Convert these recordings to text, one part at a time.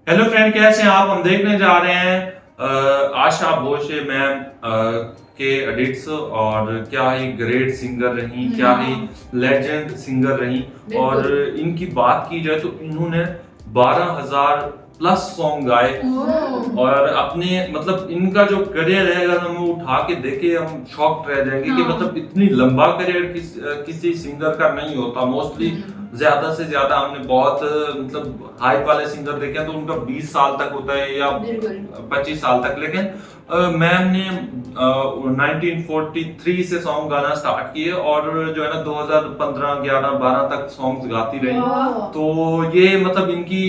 Hello friend, कैसे हैं आप। हम देखने जा रहे हैं आशा भोसले मैम के एडिट्स। और क्या ही ग्रेट सिंगर रही, क्या ही लेजेंड सिंगर रही। और इनकी बात की जाए तो इन्होंने 12,000 प्लस सॉन्ग गाए। और अपने मतलब इनका जो करियर है, अगर हम उठा के देखें हम शॉक्ड रह जाएंगे कि मतलब इतनी लंबा करियर किसी सिंगर का नहीं होता। मोस्टली ज्यादा से ज्यादा हमने बहुत मतलब हाइप वाले सिंगर देखे हैं तो उनका 20 साल तक होता है या 25 साल तक। लेकिन मैम ने 1943 से सॉन्ग गाना स्टार्ट किए और जो है ना 2015 11 12 तक सॉन्ग्स गाती रही। तो ये मतलब इनकी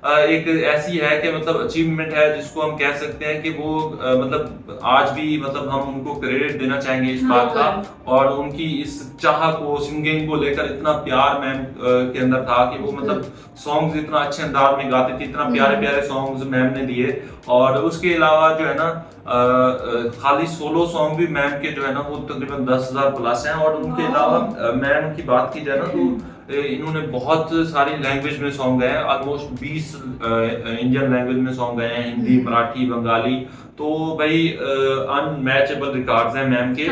एक ऐसी है कि मतलब अचीवमेंट है जिसको हम कह सकते हैं कि वो मतलब आज भी मतलब हम उनको क्रेडिट देना चाहेंगे इस बात का। और उनकी इस चाह को, सिंगिंग को लेकर इतना प्यार मैम के अंदर था कि वो मतलब सॉन्ग्स इतना अच्छे अंदाज में गाती थी, इतना प्यारे प्यारे सॉन्ग्स मैम ने दिए। और उसके अलावा जो है ना खाली सोलो सॉन्ग भी मैम के जो है ना वो तकरीबन 10,000 प्लस हैं। और उनके अलावा मैम की बात की जाए ना तो इन्होंने बहुत सारी लैंग्वेज में सॉन्ग गाए हैं। ऑलमोस्ट 20 इंडियन लैंग्वेज में सॉन्ग गाए हैं, हिंदी, मराठी, बंगाली। तो भाई अनमैचेबल रिकॉर्ड्स हैं मैम के।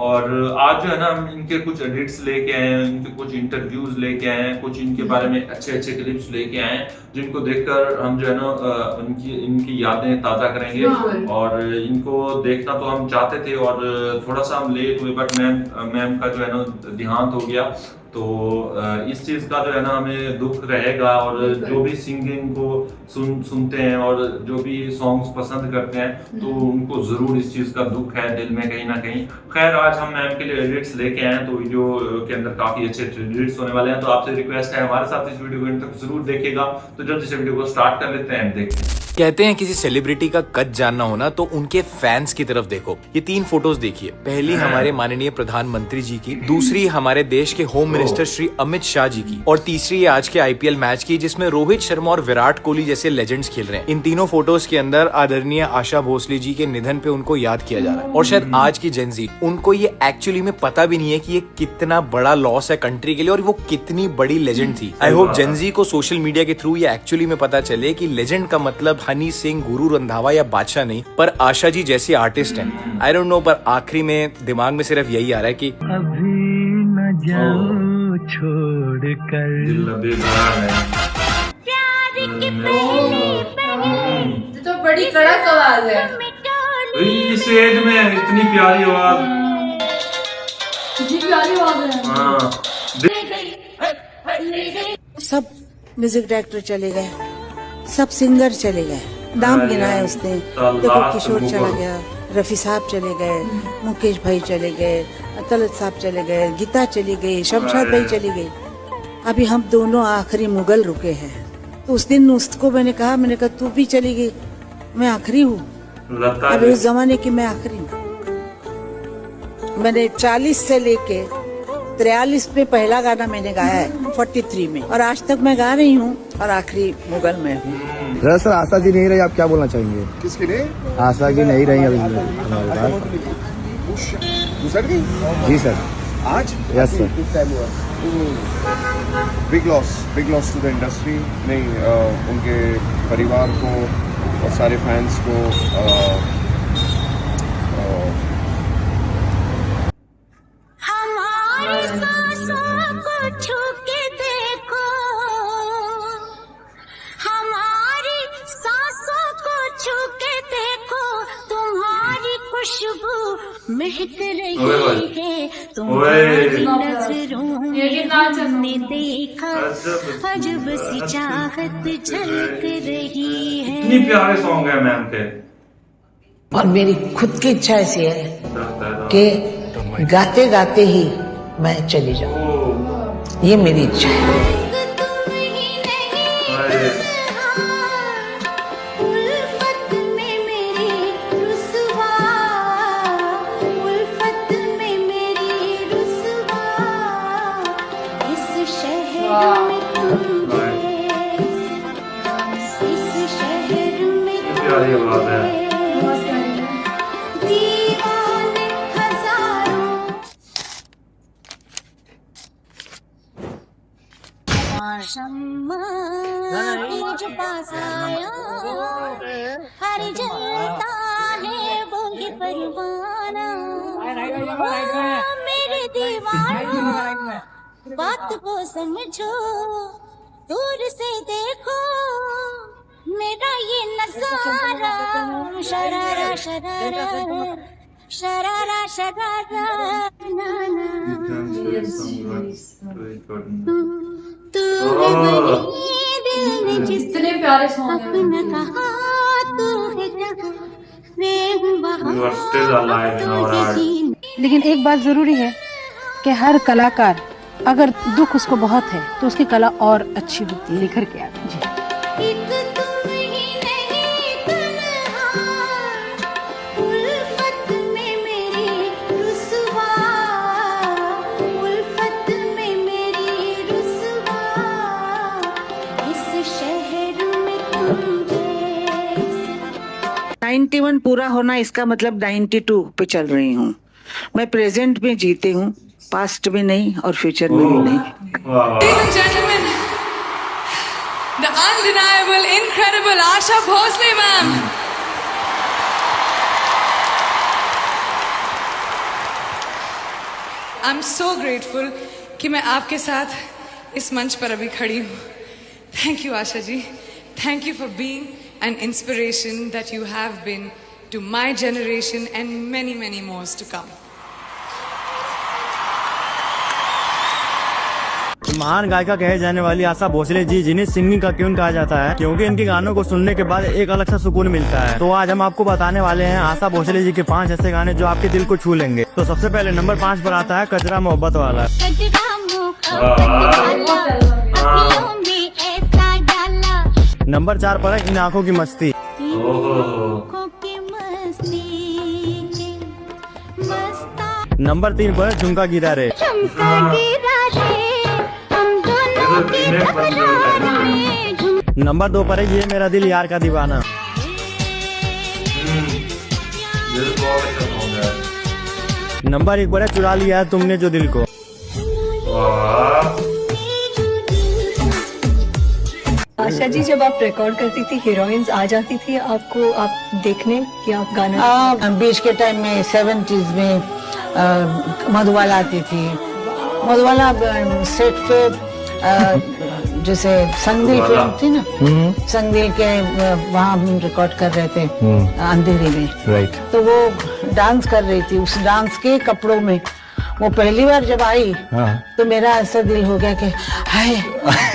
और आज जो है ना हम इनके कुछ एडिट्स लेके आए हैं, इनके कुछ इंटरव्यूज लेके आए हैं, कुछ इनके बारे में अच्छे अच्छे क्लिप्स लेके आए हैं जिनको देखकर हम जो है ना उनकी इनकी यादें ताजा करेंगे। और इनको देखना तो हम चाहते थे और थोड़ा सा हम लेट हुए, बट मैम का जो है ना देहांत हो गया। तो इस चीज का जो है ना हमें दुख रहेगा। और जो भी सिंगिंग को सुनते हैं और जो भी सॉन्ग्स पसंद करते हैं तो उनको जरूर इस चीज का दुख है दिल में कहीं ना कहीं। खैर, आज हम मैम के लिए एडिट्स लेके आए हैं तो वीडियो के अंदर काफी अच्छे एडिट्स होने वाले हैं। तो आपसे रिक्वेस्ट है हमारे साथ इस वीडियो को अंत तक जरूर देखिएगा। तो जल्दी से वीडियो को स्टार्ट कर लेते हैं, देखते हैं। कहते हैं किसी सेलिब्रिटी का कद जानना होना तो उनके फैंस की तरफ देखो। ये 3 फोटोज देखिए। पहली हमारे माननीय प्रधानमंत्री जी की, दूसरी हमारे देश के होम मिनिस्टर श्री अमित शाह जी की, और तीसरी आज के आईपीएल मैच की जिसमें रोहित शर्मा और विराट कोहली जैसे लेजेंड्स खेल रहे हैं। इन तीनों फोटोज के अंदर आदरणीय आशा भोसले जी के निधन पे उनको याद किया जा रहा है। और शायद आज की जेनजी उनको ये एक्चुअली में पता भी नहीं है कि ये कितना बड़ा लॉस है कंट्री के लिए और वो कितनी बड़ी लेजेंड थी। आई होप जेनजी को सोशल मीडिया के थ्रू ये एक्चुअली में पता चले कि लेजेंड का मतलब हनी सिंह, गुरु रंधावा या बादशाह नहीं, पर आशा जी जैसी आर्टिस्ट हैं। आई डोंट नो, पर आखिरी में दिमाग में सिर्फ यही आ रहा है कि अभी न जाओ छोड़ कर। ये तो बड़ी कड़क आवाज है। इस एज में इतनी प्यारी आवाज। इतनी प्यारी आवाज है। हाँ। सब म्यूजिक डायरेक्टर चले गए, सब सिंगर चले गए, नाम गिनाए उसने। देखो किशोर चला गया, रफी साहब चले गए, मुकेश भाई चले गए, तलत साहब चले गए, गीता चली गई, शमशाद भाई चली गई। अभी हम दोनों आखिरी मुगल रुके हैं। तो उस दिन उसको मैंने कहा तू भी चली गई, मैं आखिरी हूँ। अभी उस जमाने की मैं आखिरी हूँ। मैंने 40 से लेके 43 में पहला गाना मैंने गाया है, 43 में, और आज तक मैं गा रही हूँ और आखिरी मुगल में हूँ। दरअसल आशा जी नहीं रही, आप क्या बोलना चाहेंगे? किसके लिए? आशा जी नहीं रही अभी हमारे पास। जी सर। आज? Yes sir. Big loss to the industry. नहीं, उनके परिवार को और सारे फैंस को हमारी सांसों को छू के देखो, हमारी सांसों को छू के देखो, तुम्हारी खुशबू महक रही है, तुम्हारी नजरों में देखा अजब सी चाहत झलक रही है। इतनी प्यारे सॉन्ग है मैम के। और मेरी खुद की इच्छा ऐसी है कि गाते गाते ही मैं चली जाऊं, ये मेरी इच्छा है। उल्फत में मेरी रुसवा, उल्फत में मेरी रुसवा, इस शहर में तुम जैसे, इस शहर में प्यारी आवाज है। दीवाने हजारों। शम्मा मुझे पास आया, हर जलता है वो ही परवाना। मेरे दीवाना बात को समझो, दूर से देखो मेरा ये नजारा। शरारा शरारा शरारा शरारा ना ना। तू है बनी दिल ने इतने प्यारे सॉन्ग हैं। जिसने कहा तू है जहाँ लेकिन एक बात जरूरी है कि हर कलाकार अगर दुख उसको बहुत है तो उसकी कला और अच्छी होती है। निखर के आती जी। एक तुम ही नहीं तन्हा, उल्फत में मेरी रुसवा, उल्फत में मेरी रुसवा, इस शहर में तुम जैसे। 91 पूरा होना इसका मतलब 92 पे चल रही हूँ मैं। प्रेजेंट में जीती हूँ, पास्ट में नहीं और फ्यूचर में भी नहीं। Ladies and gentlemen, the undeniable, incredible Asha Bhosle ma'am. I'm so grateful कि मैं आपके साथ इस मंच पर अभी खड़ी हूँ। Thank you Asha ji. Thank you for being an inspiration that you have been to my generation and many, many more to come. महान गायिका कहे जाने वाली आशा भोसले जी, जिन्हें सिंगिंग का क्वीन कहा जाता है क्योंकि इनके गानों को सुनने के बाद एक अलग सा सुकून मिलता है। तो आज हम आपको बताने वाले हैं आशा भोसले जी के 5 ऐसे गाने जो आपके दिल को छू लेंगे। तो सबसे पहले नंबर 5 पर आता है कजरा मोहब्बत वाला। नंबर 4 पर है इन आँखों की मस्ती। नंबर 3 पर है झुमका गिरा रे। नंबर 2 पर है ये मेरा दिल यार का दीवाना। नंबर 1 पर है चुरा लिया है तुमने जो दिल को। आशा जी, जब आप रिकॉर्ड करती थी हीरोइंस आ जाती थी आपको, आप देखने कि आप गाना? बीच के टाइम में 70s में मधुबाला आती थी। मधुबाला सेट पे जैसे संगदिल फिल्म थी ना, संगदिल के वहाँ हम रिकॉर्ड कर रहे थे अंधेरी में। राइट। तो वो डांस कर रही थी, उस डांस के कपड़ों में वो पहली बार जब आई तो मेरा ऐसा दिल हो गया कि हाय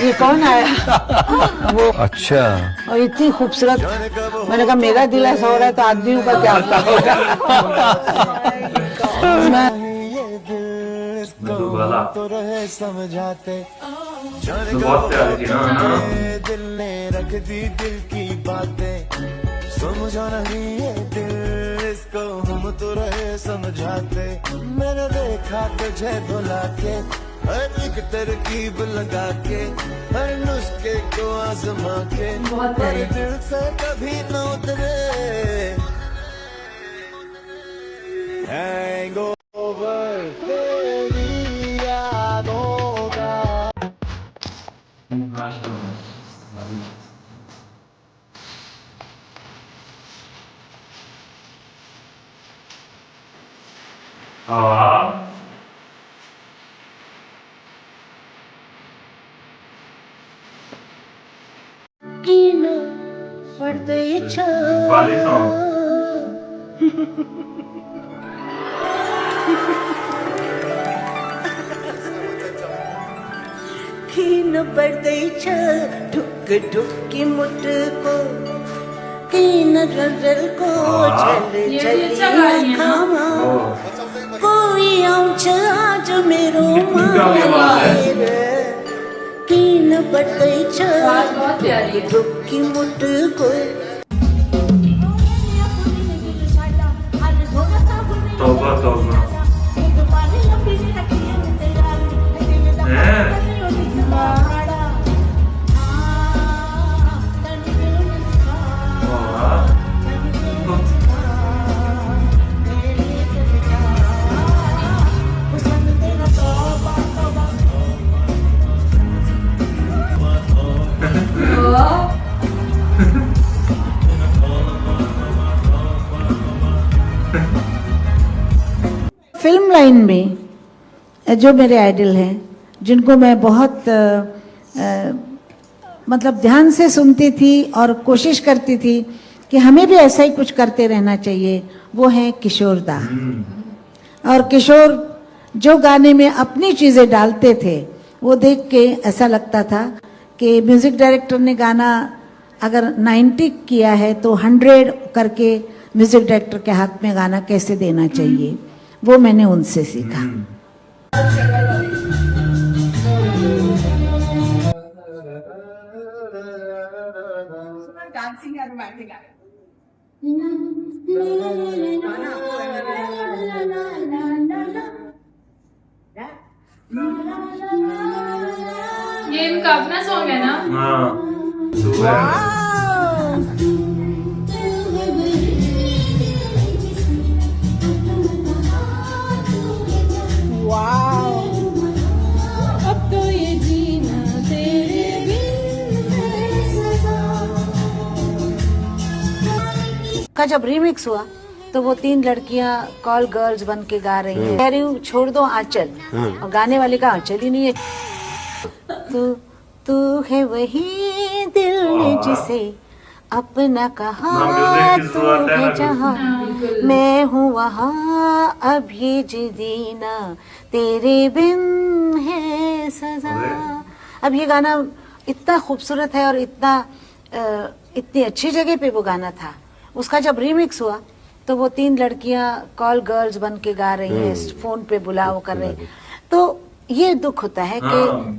ये कौन आया वो। अच्छा। और इतनी खूबसूरत, मैंने कहा मेरा दिल ऐसा हो रहा है तो आदमियों का क्या होता होगा। तो रहे समझाते, बहुत प्यारी थी ना। दिल ने रख दी दिल की बातें, समझा नहीं ये दिल इसको हम तो रहे समझाते। मैंने देखा तुझे भुला के, हर एक तरकीब लगा के, हर नुस्खे को आजमा के, पर दिल से कभी न उतरे। हैंगओवर तेरी यादों का। वाली सॉन्ग। कीन बरदई छ ढुक ढुक की मुट को, कीन रल को चल चल खामा, कोई आउच आज मेरो मायर। कीन बरदई छ ढुक ढुक की मुट को। तौबा तौबा। फिल्म लाइन में जो मेरे आइडल हैं, जिनको मैं बहुत मतलब ध्यान से सुनती थी और कोशिश करती थी कि हमें भी ऐसा ही कुछ करते रहना चाहिए, वो है किशोर दा। और किशोर जो गाने में अपनी चीज़ें डालते थे, वो देख के ऐसा लगता था कि म्यूज़िक डायरेक्टर ने गाना अगर 90 किया है तो 100 करके म्यूज़िक डायरेक्टर के हाथ में गाना कैसे देना चाहिए, वो मैंने उनसे सीखा। ये इनका अपना सॉन्ग है ना? हाँ अब तो ये जीना तेरे बिन है सजा। का जब रीमिक्स हुआ तो वो 3 लड़कियां कॉल गर्ल्स बन के गा रही हैं, कह रही हूँ छोड़ दो आंचल, और गाने वाले का आंचल ही नहीं है। तू है वही दिल ने जिसे अपना कहा, तू है जहाँ मैं हूँ वहाँ, अब ये जीना तेरे बिन है सजा। अब ये गाना इतना खूबसूरत है और इतनी अच्छी जगह पे वो गाना था। उसका जब रीमिक्स हुआ तो वो 3 लड़कियां कॉल गर्ल्स बन के गा रही हैं, फोन पे बुलाओ कर रही, तो ये दुख होता है कि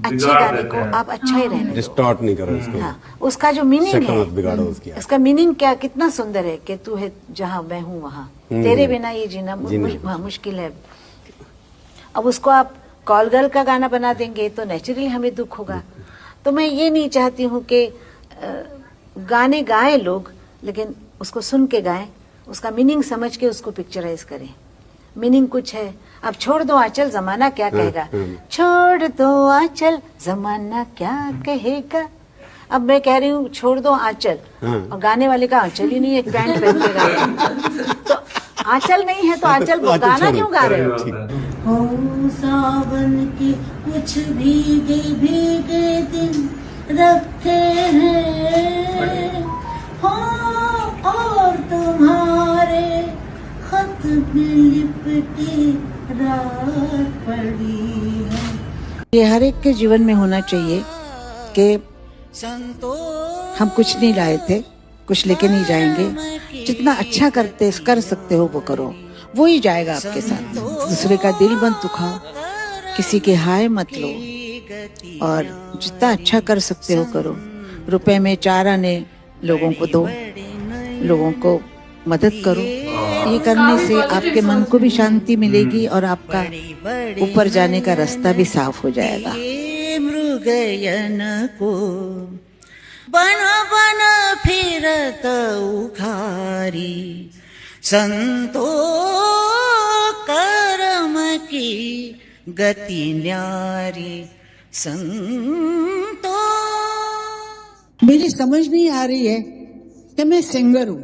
अच्छे गाने को आप अच्छा ही रहने डिस्टॉर्ट नहीं करो उसको। हाँ, उसका जो मीनिंग है, बिगाड़ो उसकी। उसका मीनिंग क्या, कितना सुंदर है कि तू है जहाँ मैं हूँ वहाँ, तेरे बिना ये जीना मुश्किल है। अब उसको आप कॉल गर्ल का गाना बना देंगे तो नेचुरली हमें दुख होगा। तो मैं ये नहीं चाहती हूँ कि गाने गाएं लोग, लेकिन उसको सुन के गाएं, उसका मीनिंग समझ के उसको पिक्चराइज करें। मीनिंग कुछ है। अब छोड़ दो आंचल जमाना क्या कहेगा, छोड़ दो आंचल जमाना क्या कहेगा। अब मैं कह रही हूँ छोड़ दो आंचल, और गाने वाले का आंचल ही नहीं है, पैंट पहन के गा रहे हैं। तो आंचल नहीं है तो आंचल को गाना क्यों गा रहे हो? सावन के कुछ भीगे भीगे दिन रखे हैं, और तुम्हारे खत में लिपटी रात पड़ी है। ये हर एक के जीवन में होना चाहिए कि हम कुछ नहीं लाए थे, कुछ लेके नहीं जाएंगे। जितना अच्छा कर सकते हो वो करो, वो ही जाएगा आपके साथ। दूसरे का दिल मत दुखाओ, किसी के हाय मत लो, और जितना अच्छा कर सकते हो करो। रुपए में 4 आने लोगों को दो, लोगों को मदद करो। ये करने से आपके मन को भी शांति मिलेगी और आपका ऊपर जाने का रास्ता भी साफ हो जाएगा। मृगयन को बन बन फिरत उखारी, संतो कर्म की गति न्यारी, संतो। मेरी समझ नहीं आ रही है कि मैं सिंगर हूँ,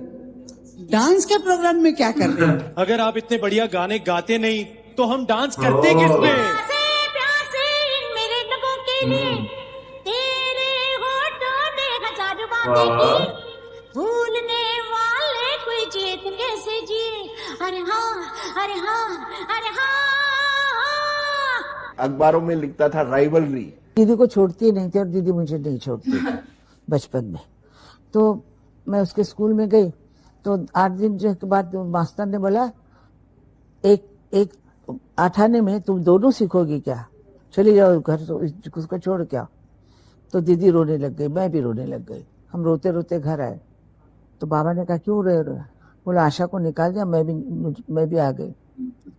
डांस के प्रोग्राम में क्या कर रहे हैं? अगर आप इतने बढ़िया गाने गाते नहीं तो हम डांस करते किसमें? प्यासे मेरे लबों के लिए, तेरे होठों ने हजार बातें की, भूलने वाले कोई जीत कैसे जिए। अरे हाँ, अरे हाँ, अरे हाँ। अखबारों में लिखता था राइवलरी। दीदी को छोड़ती नहीं थी और दीदी मुझे नहीं छोड़ती थी बचपन में। तो मैं उसके स्कूल में गई तो 8 दिन के बाद मास्टर ने बोला, एक 8 आने में तुम दोनों सीखोगी क्या, चली जाओ घर, तो उसको छोड़ क्या। तो दीदी रोने लग गई, मैं भी रोने लग गई। हम रोते रोते घर आए तो बाबा ने कहा क्यों रो रहे? बोला आशा को निकाल दिया, मैं भी आ गई।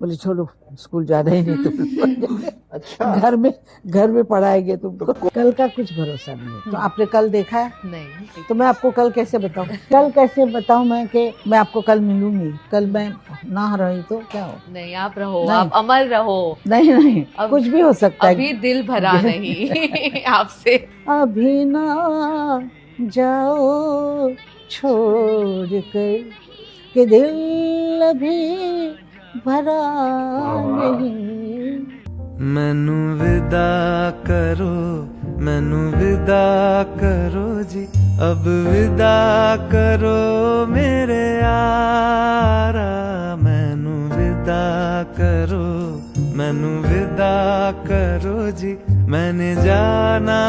बोले छोड़ो, स्कूल जाना ही नहीं तुम। अच्छा, घर में पढ़ाएंगे तुमको। कल का कुछ भरोसा नहीं है। तो आपने कल देखा है? नहीं। तो मैं आपको कल कैसे बताऊं? कल कैसे बताऊं मैं कि मैं आपको कल मिलूंगी? कल मैं ना रही तो क्या हो? नहीं, आप रहो, आप अमर रहो। नहीं, कुछ भी हो सकता है। अभी दिल भरा नहीं आपसे। अभी ना जाओ छोड़ कर, कि दिल अभी भरा नहीं। मैनू विदा करो, मैनू विदा करो जी, अब विदा करो मेरे यारा। मैनू विदा करो, मैनू विदा करो जी, मैंने जाना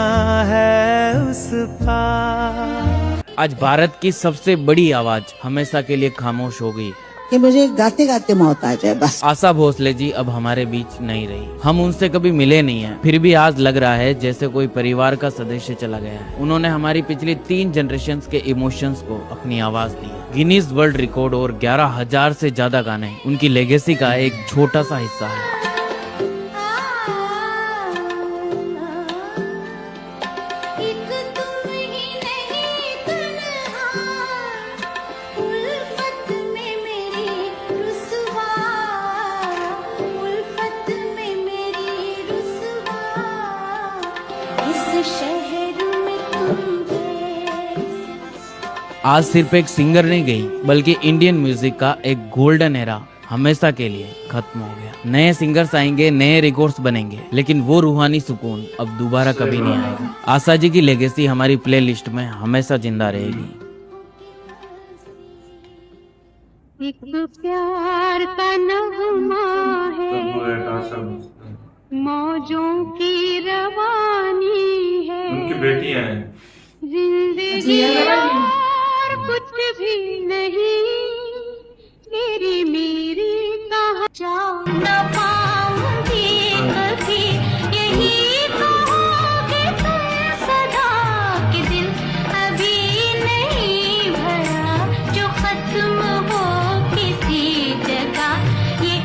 है उस पार। आज भारत की सबसे बड़ी आवाज हमेशा के लिए खामोश हो गई कि मुझे गाते गाते मौत आ जाए बस। आशा भोसले जी अब हमारे बीच नहीं रही। हम उनसे कभी मिले नहीं हैं, फिर भी आज लग रहा है जैसे कोई परिवार का सदस्य चला गया है। उन्होंने हमारी पिछली 3 जनरेशन्स के इमोशंस को अपनी आवाज दी। गिनीज वर्ल्ड रिकॉर्ड और 11,000 से ज्यादा गाने उनकी लेगेसी का एक छोटा सा हिस्सा है। आज सिर्फ एक सिंगर नहीं गई, बल्कि इंडियन म्यूजिक का एक गोल्डन एरा हमेशा के लिए खत्म हो गया। नए सिंगर्स आएंगे, नए रिकॉर्ड्स बनेंगे, लेकिन वो रूहानी सुकून अब दोबारा कभी नहीं आएगा। आशा जी की लेगेसी हमारी प्लेलिस्ट में हमेशा जिंदा रहेगी। एक प्यार का नगमा है, मौजों की रवानी है, उनकी बेटियां हैं। जिंदगी और कुछ भी नहीं, तेरी मेरी कहाँ जाऊँ न पाऊंगी कभी, यही कहोगे तुम सदा कि दिल अभी नहीं भरा, जो खत्म हो किसी जगह, ये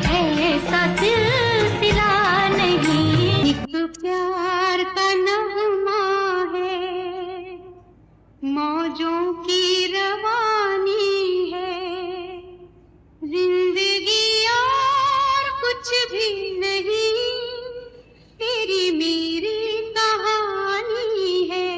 ऐसा सिलसिला नहीं। एक प्यार का नगमा है, मौजों की रवानी है, जिंदगी और कुछ भी नहीं, तेरी मेरी कहानी है।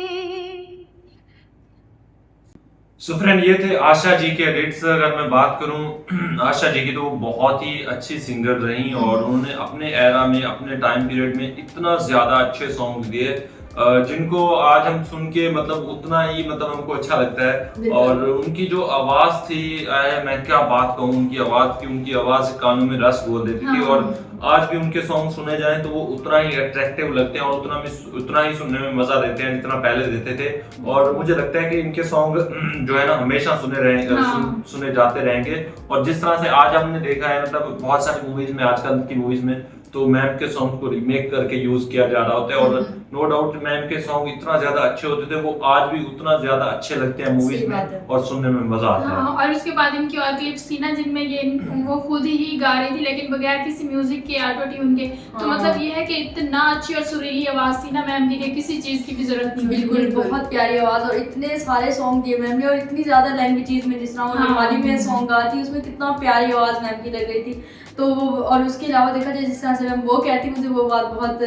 सो फ्रेंड, ये थे आशा जी के एडिट्स। अगर मैं बात करूं आशा जी की, तो वो बहुत ही अच्छी सिंगर रही और उन्होंने अपने एरा में, अपने टाइम पीरियड में इतना ज्यादा अच्छे सॉन्ग दिए जिनको आज हम सुन के मतलब उतना ही मतलब हमको अच्छा लगता है। और उनकी जो आवाज थी, मैं क्या बात कहूँ उनकी आवाज की, उनकी आवाज कानों में रस घोल देती थी। और आज भी उनके सॉन्ग सुने जाएं तो वो उतना ही अट्रैक्टिव लगते हैं और उतना ही सुनने में मजा देते हैं जितना पहले देते थे। और मुझे लगता है कि इनके सॉन्ग जो है ना हमेशा सुने जाते रहेंगे। और जिस तरह से आज हमने देखा है, मतलब बहुत सारी मूवीज में, आजकल की मूवीज में तो मैम के सॉन्ग को रीमेक करके यूज किया जा रहा होता है। और नो डाउट मैम के सॉन्ग इतना ज्यादा अच्छे होते थे, वो आज भी उतना ज्यादा अच्छे लगते हैं मूवीज में और सुनने में मजा आता है। और उसके बाद इनकी और क्लिप्स थी ना जिनमें ये वो खुद ही गा रही थी, लेकिन बगैर किसी म्यूजिक के, ऑटो ट्यून के। तो मतलब ये है कि इतना अच्छी और सुरीली आवाज थी ना मैम की, किसी चीज की भी जरूरत नहीं। बिल्कुल, बहुत प्यारी आवाज और इतने सारे सॉन्ग दिए मैम ने, और इतनी ज्यादा लैंग्वेजेस में, जिस तरह वो नेपाली में सॉन्ग गाती, उसमें कितना प्यारी आवाज मैम की लग रही थी। तो वो, और उसके अलावा देखा जाए जिस तरह से मैम वो कहती, मुझे वो बात बहुत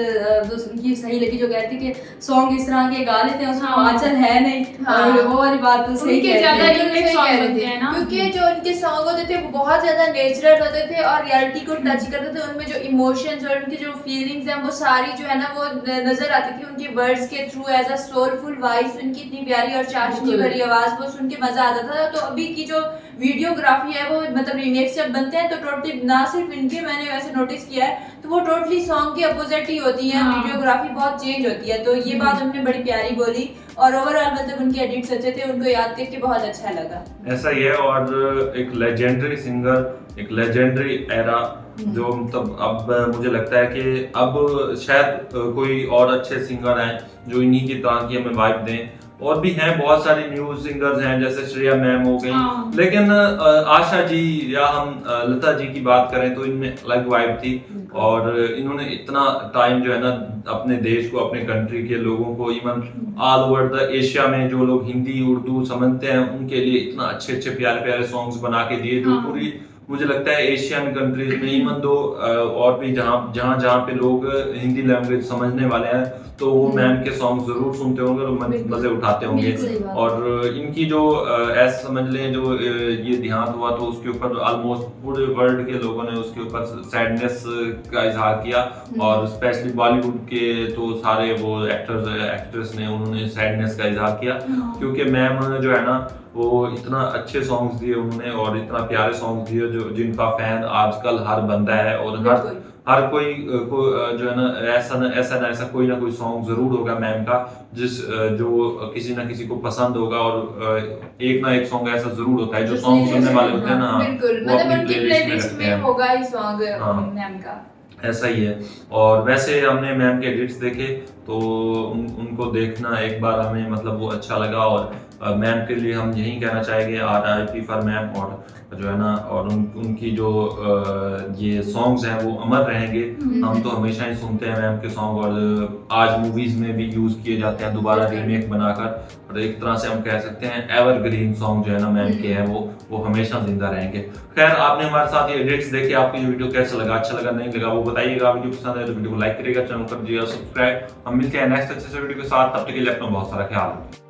उनकी सही लगी जो कहती कि सॉन्ग इस तरह के गा लेते हैं, उसमें आंचल है नहीं। और वो वाली बात तो सही कहती है ना, क्योंकि जो उनके सॉन्ग होते थे वो बहुत ज्यादा नेचुरल होते थे और रियलिटी को टच करते थे। उनमें जो इमोशंस और उनकी जो फीलिंग्स हैं वो सारी जो है ना वो नजर आती थी उनके वर्ड्स के through. As a soulful voice उनकी इतनी प्यारी और चाशनी भरी आवाज, वो सुन के मजा आता था। तो अभी की जो वीडियोग्राफी है वो मतलब रीमेक्स जब बनते हैं तो टोटली, ना सिर्फ इनके, मैंने वैसे नोटिस किया है, तो वो टोटली सॉन्ग के अपोजिट ही होती है। वीडियोग्राफी बहुत चेंज होती है। तो ये बात हमने बड़ी प्यारी बोली और ओवरऑल मतलब उनके एडिट्स अच्छे थे, उनको याद करके बहुत अच्छा लगा। ऐसा ही है। और एक लेजेंडरी सिंगर, एक लेजेंडरी एरा जो मतलब अब मुझे लगता है कि अब शायद कोई और अच्छे सिंगर हैं जो इन्हीं की तरह की हमें वाइब दें। और भी हैं बहुत सारी न्यू सिंगर्स हैं, जैसे श्रेया मैम हो गई। लेकिन आशा जी या हम लता जी की बात करें तो इनमें अलग वाइब थी। और इन्होंने इतना टाइम जो है ना अपने देश को, अपने कंट्री के लोगों को, even all over the Asia में जो लोग हिंदी उर्दू समझते हैं उनके लिए इतना अच्छे अच्छे प्यारे प्यारे सॉन्ग्स बना के दिए, जो पूरी मुझे लगता है एशियन कंट्रीज में, इवन दो और भी जहाँ पे लोग हिंदी लैंग्वेज समझने वाले हैं तो वो मैम के सॉन्ग जरूर सुनते होंगे और मजे उठाते होंगे। और इनकी जो ऐसा समझ लें जो ये देहांत हुआ तो उसके ऊपर ऑलमोस्ट पूरे वर्ल्ड के लोगों ने उसके ऊपर सैडनेस का इजहार किया, और स्पेशली बॉलीवुड के तो सारे वो एक्टर्स एक्ट्रेस ने उन्होंने सैडनेस का इजहार किया, क्योंकि मैम ने जो है ना वो इतना अच्छे सॉन्ग्स दिए उन्होंने और इतना प्यारे सॉन्ग्स दिए जो जिनका फैन आजकल हर बंदा है, और हर कोई जो है ना ऐसा कोई ना कोई सॉन्ग जरूर होगा मैम का जो किसी ना किसी को पसंद होगा, और एक ना एक सॉन्ग ऐसा जरूर होता है जो सॉन्ग सुनने वाले होते हैं ना, बिल्कुल, मतलब उनकी प्लेलिस्ट में होगा ही सॉन्ग मैम का, ऐसा ही है। और वैसे हमने मैम के एडिट्स देखे तो उनको देखना एक बार हमें मतलब वो अच्छा लगा, और मैम के लिए हम यही कहना चाहेंगे RIP फॉर मैम, और जो है ना और उनकी जो ये सॉन्ग्स हैं वो अमर रहेंगे। हम तो हमेशा ही सुनते हैं मैम के सॉन्ग, और आज मूवीज में भी यूज किए जाते हैं दोबारा रीमेक बनाकर, और एक तरह से हम कह सकते हैं एवरग्रीन सॉन्ग जो है ना मैम के हैं वो हमेशा जिंदा रहेंगे। खैर, आपने हमारे साथ ये एडिट्स देखे, आपको ये वीडियो कैसा लगा, अच्छा लगा नहीं लगा वो बताइएगा। वीडियो पसंद है तो वीडियो को लाइक करिएगा, चैनल कर दीजिएगा सब्सक्राइब। हम मिलते हैं नेक्स्ट अच्छे से वीडियो के साथ, तब तक के लिए अपना बहुत सारा ख्याल रखिए।